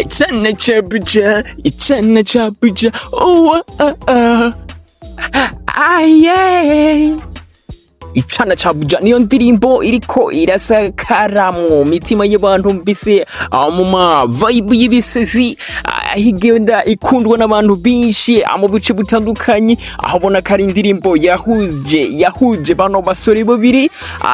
Icana cabuja, Icana cabuja, oh yeah. Icana cabuja niyo ndirimbo iriko irasakara mu mitima y'abantu mbese mu ma vibe y'ibisezi ahigenda ikundwa n'abantu binshi mu bice bitandukanye aho bona kari indirimbo yahuje bano basore babiri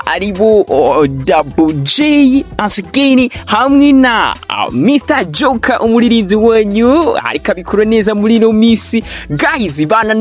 aribo TWENGAKO Icana hamwe na Mr Joker umuririnzi wanyu ariko abikora neza muri no misi guys bana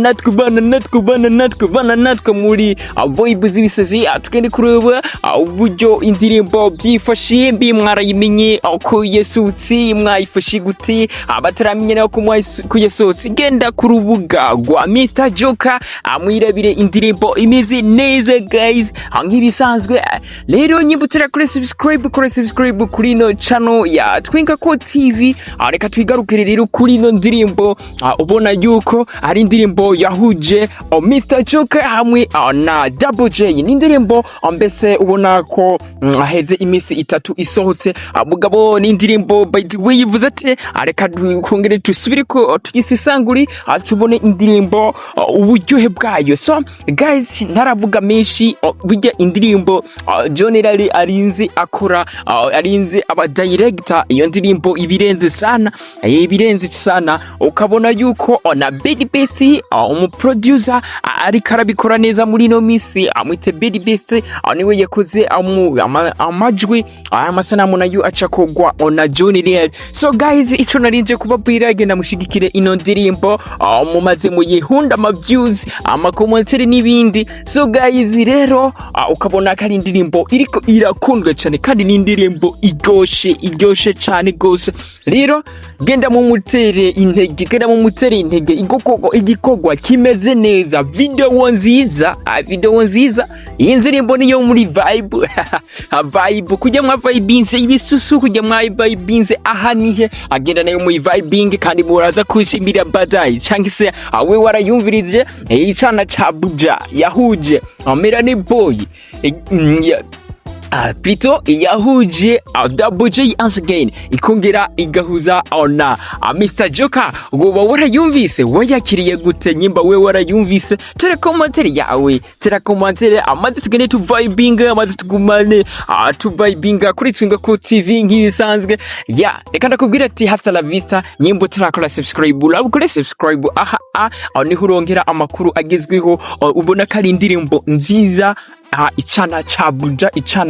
natwe muri vibe z'ibisezi tukende kureba uburyo indirimbo byifashe mbi mwarayimenye uko yesutse mwayifashe gute abataramenye nako kuyesutse genda ku rubuga rwa Mr Joker amwirabire indirimbo imeze neza guys nk'ibisanzwe rero nyibutira kuri subscribe kuri no channel ya TWENGAKO TV reka twigarukire rero kuri no ndirimbo ubona yuko ari indirimbo yahuje Mr Joker hamwe na TWENGAKO ni indirimbo mbese ubona ko aheze imisi 3 isohotse abugabo ni indirimbo by the way yivuze ati reka kongere tusubire ko tugisisanguri tubone indirimbo uburyohe bwayo. So guys ntaravuga menshi bijya indirimbo generally arinze akora arinze aba director iyo ndirimbo ibirenze sana ukabona yuko na Bedi Best umuproducer ari karabikora neza muri no misi amwite Bedi Best niwe yakoze amajwi amasanamu nayo acakogwa ona Johnny. So guys ico narinje kubabwira genda mushigikire ino ndirimbo mumaze muyihunda ama views ama commentaire n'ibindi. So guys rero ukabona kari indirimbo iriko irakundwa cyane kandi ni indirimbo iryoshe cyane gose. Rero genda mu mutere intege igikogwa kimeze neza video nziza iyi ndirimbo niyo muri vibe kujya mwa vibinze ibisusu kujya mwa vibinze ahanihe agenda nayo muri vibing kandi muraza kwishimira badai cyangwa se awe warayumvirije Icana cabuja yahuje Melanie Boy Plito yahuje TWENGAKO ikongera igahuza ona Mr Joker goba warayumvise wayakiriye gute nyimba we warayumvise tere commentaire amaze tugende tu vibing amaze tugumane tu vibing kuri TWENGAKO TV nk'ibisanzwe ya reka ndakubwira ati hasta la vista nyimbo turakora subscribe aho niho urongera amakuru agezweho ubona kari indirimbo nziza Icana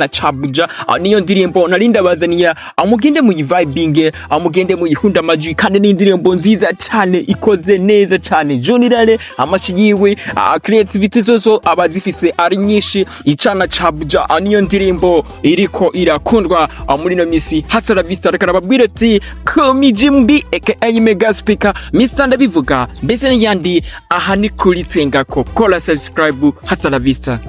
cabuja niyo ndirimbo narinda bazaniya amugende mu vibing amugende mu yihunda amajwi kandi ni indirimbo nziza cyane ikoze neza cyane Johnny amashiyiwe creativity zozo abazifise ari nyinshi. Icana cabuja niyo ndirimbo iriko irakundwa muri no misi hasta la vista reka nababwira ati komijimbi aka mega speaker Mr ndabivuga mbese yandi aha ni kuri TWENGAKO kola subscribe hasta la vista.